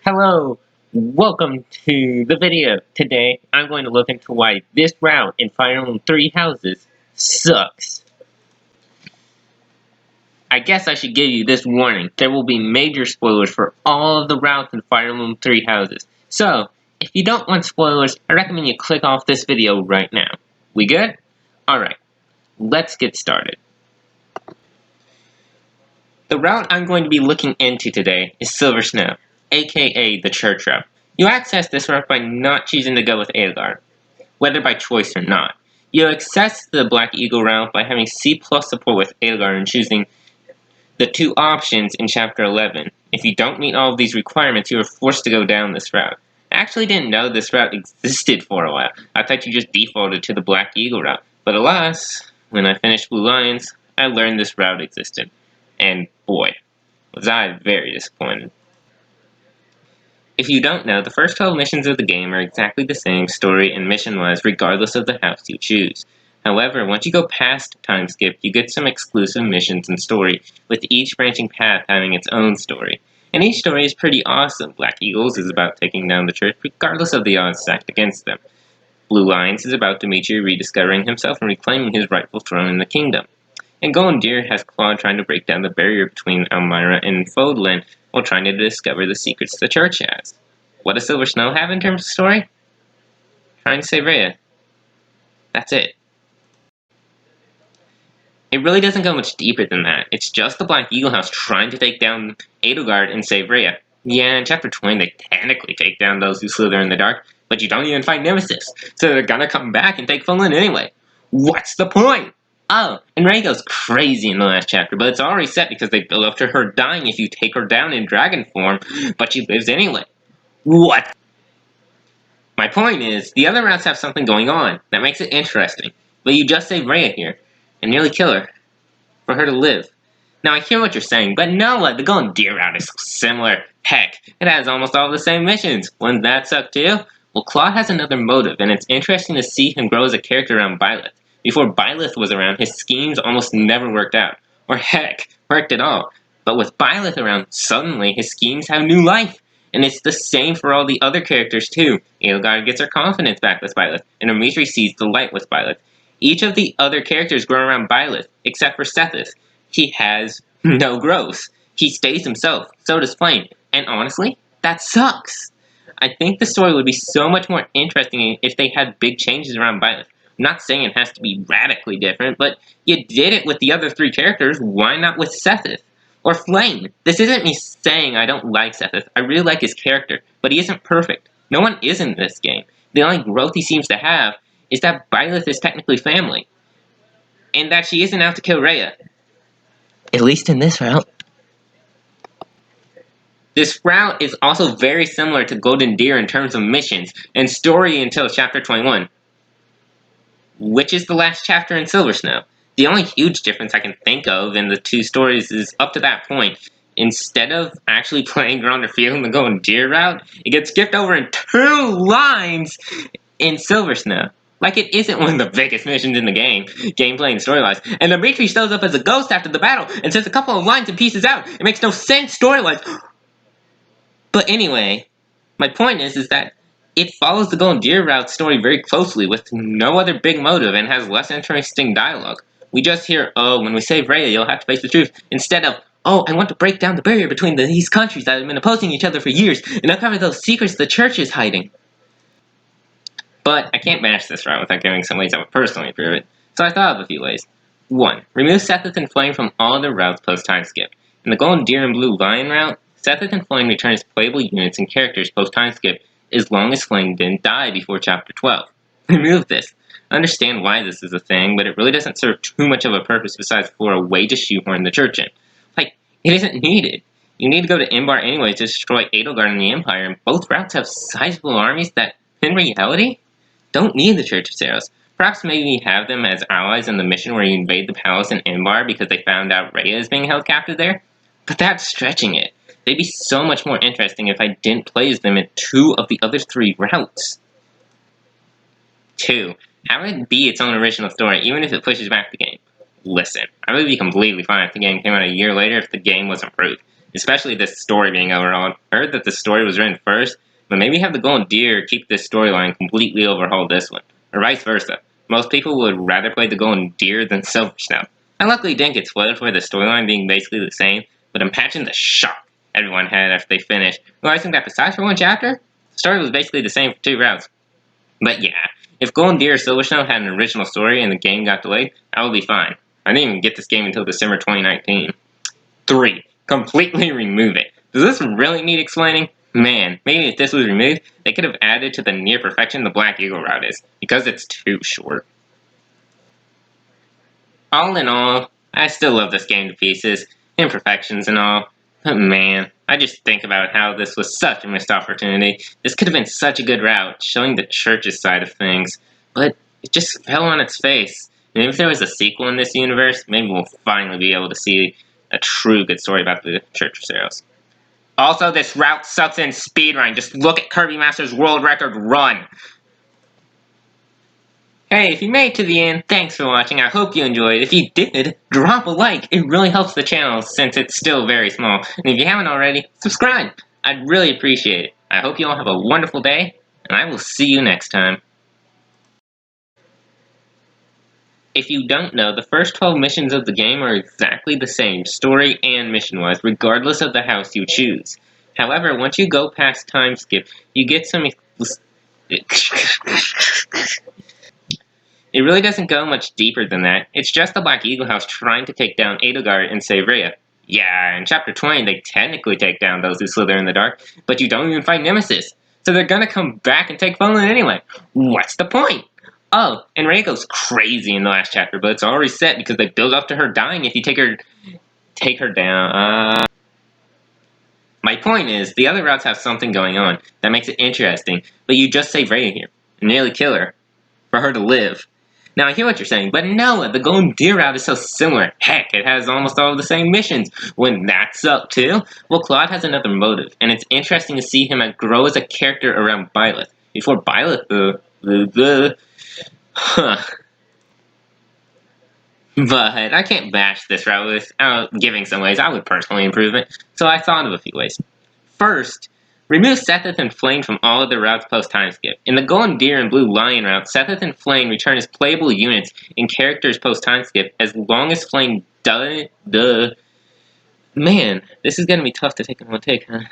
Hello, welcome to the video. Today, I'm going to look into why this route in Fire Emblem Three Houses sucks. I guess I should give you this warning. There will be major spoilers for all of the routes in Fire Emblem Three Houses. So, if you don't want spoilers, I recommend you click off this video right now. We good? Alright, let's get started. The route I'm going to be looking into today is Silver Snow, aka the Church Route. You access this route by not choosing to go with Edelgard, whether by choice or not. You access the Black Eagle route by having C+ support with Edelgard and choosing the two options in Chapter 11. If you don't meet all of these requirements, you are forced to go down this route. I actually didn't know this route existed for a while. I thought you just defaulted to the Black Eagle route. But alas, when I finished Blue Lions, I learned this route existed. And boy, was I very disappointed. If you don't know, the first 12 missions of the game are exactly the same story and mission-wise regardless of the house you choose. However, once you go past time skip, you get some exclusive missions and story, with each branching path having its own story. And each story is pretty awesome. Black Eagles is about taking down the church regardless of the odds stacked against them. Blue Lions is about Dimitri rediscovering himself and reclaiming his rightful throne in the kingdom. And Golden Deer has Claude trying to break down the barrier between Elmira and Fodlan while trying to discover the secrets the church has. What does Silver Snow have in terms of story? Trying to save Rhea. That's it. It really doesn't go much deeper than that. It's just the Black Eagle House trying to take down Edelgard and save Rhea. Yeah, in Chapter 20 they technically take down those who slither in the dark, but you don't even fight Nemesis, so they're gonna come back and take Fodlan anyway. What's the point? Oh, and Rhea goes crazy in the last chapter, but it's already set because they build up to her dying if you take her down in dragon form, but she lives anyway. What? My point is, the other routes have something going on that makes it interesting, but you just save Rhea here and nearly kill her for her to live. Now I hear what you're saying, but no, the Golden Deer route is similar. Heck, it has almost all the same missions. Wouldn't that suck too? Well, Claude has another motive, and it's interesting to see him grow as a character around Byleth. Before Byleth was around, his schemes almost never worked out. Or heck, worked at all. But with Byleth around, suddenly his schemes have new life. And it's the same for all the other characters too. Edelgard gets her confidence back with Byleth, and Dimitri sees the light with Byleth. Each of the other characters grow around Byleth, except for Sethith. He has no growth. He stays himself, so does Flame. And honestly, that sucks. I think the story would be so much more interesting if they had big changes around Byleth. I'm not saying it has to be radically different, but you did it with the other three characters, why not with Sethith? Or Flame. This isn't me saying I don't like Sethith. I really like his character, but he isn't perfect. No one is in this game. The only growth he seems to have is that Byleth is technically family. And that she isn't out to kill Rhea. At least in this route. This route is also very similar to Golden Deer in terms of missions and story until Chapter 21. Which is the last chapter in Silver Snow. The only huge difference I can think of in the two stories is up to that point, instead of actually playing Gronder Field in the Golden Deer route, it gets skipped over in 2 lines in Silver Snow. Like it isn't one of the biggest missions in the game, gameplay and story-wise. And Dimitri shows up as a ghost after the battle and says a couple of lines and pieces out. It makes no sense story-wise. But anyway, my point is that it follows the Golden Deer route story very closely with no other big motive and has less interesting dialogue. We just hear, oh, when we save Rhea, you'll have to face the truth, instead of, oh, I want to break down the barrier between these countries that have been opposing each other for years and uncover those secrets the church is hiding. But I can't bash this route without giving some ways I would personally improve it, so I thought of a few ways. 1. Remove Sethith and Flame from all other routes post-time skip. In the Golden Deer and Blue Lion route, Sethith and Flame return as playable units and characters post-time skip as long as Flame didn't die before Chapter 12. Remove this. I understand why this is a thing, but it really doesn't serve too much of a purpose besides for a way to shoehorn the church in. Like, it isn't needed. You need to go to Imbar anyway to destroy Edelgard and the Empire, and both routes have sizable armies that, in reality, don't need the Church of Saros. Perhaps maybe have them as allies in the mission where you invade the palace in Imbar because they found out Rhea is being held captive there? But that's stretching it. They'd be so much more interesting if I didn't play as them in 2 of the other 3 routes. 2. Have it be its own original story, even if it pushes back the game. Listen, I would be completely fine if the game came out a year later if the game was improved. especially this story being overhauled. I heard that the story was written first, but maybe have the Golden Deer keep this storyline completely overhaul this one, or vice versa. Most people would rather play the Golden Deer than Silver Snow. I luckily didn't get spoiled for the storyline being basically the same, but imagine the shock everyone had after they finished, realizing that besides for one chapter, the story was basically the same for 2 routes. But yeah, if Golden Deer or Silver Snow had an original story and the game got delayed, I would be fine. I didn't even get this game until December 2019. 3. Completely remove it. Does this really need explaining? Man, maybe if this was removed, they could have added to the near perfection the Black Eagle route is, because it's too short. All in all, I still love this game to pieces, imperfections and all, but man, I just think about how this was such a missed opportunity. This could have been such a good route, showing the church's side of things, but it just fell on its face. And if there was a sequel in this universe, maybe we'll finally be able to see a true good story about the Church of Saros. Also, this route sucks in speedrun. Just look at Kirby Master's world record run. Hey, if you made it to the end, thanks for watching. I hope you enjoyed. If you did, drop a like. It really helps the channel since it's still very small. And if you haven't already, subscribe. I'd really appreciate it. I hope you all have a wonderful day, and I will see you next time. If you don't know, the first 12 missions of the game are exactly the same, story and mission-wise, regardless of the house you choose. However, once you go past time skip, you get some... It really doesn't go much deeper than that. It's just the Black Eagle House trying to take down Edelgard and save Rhea. Yeah, in Chapter 20, they technically take down those who slither in the dark, but you don't even fight Nemesis. So they're gonna come back and take Poland anyway. What's the point? Oh, and Rhea goes crazy in the last chapter, but it's already set because they build up to her dying if you take her down. My point is, the other routes have something going on that makes it interesting, but you just save Rhea here and nearly kill her for her to live. Now, I hear what you're saying, but no, the Golden Deer route is so similar. Heck, it has almost all the same missions. When that's up too, well, Claude has another motive, and it's interesting to see him grow as a character around Byleth. Before Byleth, But I can't bash this route without giving some ways I would personally improve it, so I thought of a few ways. First, remove Sethith and Flame from all of the routes post-time skip. In the Golden Deer and Blue Lion route, Sethith and Flame return as playable units in characters post-time skip as long as Flame does... Man, this is gonna be tough to take in one take, huh?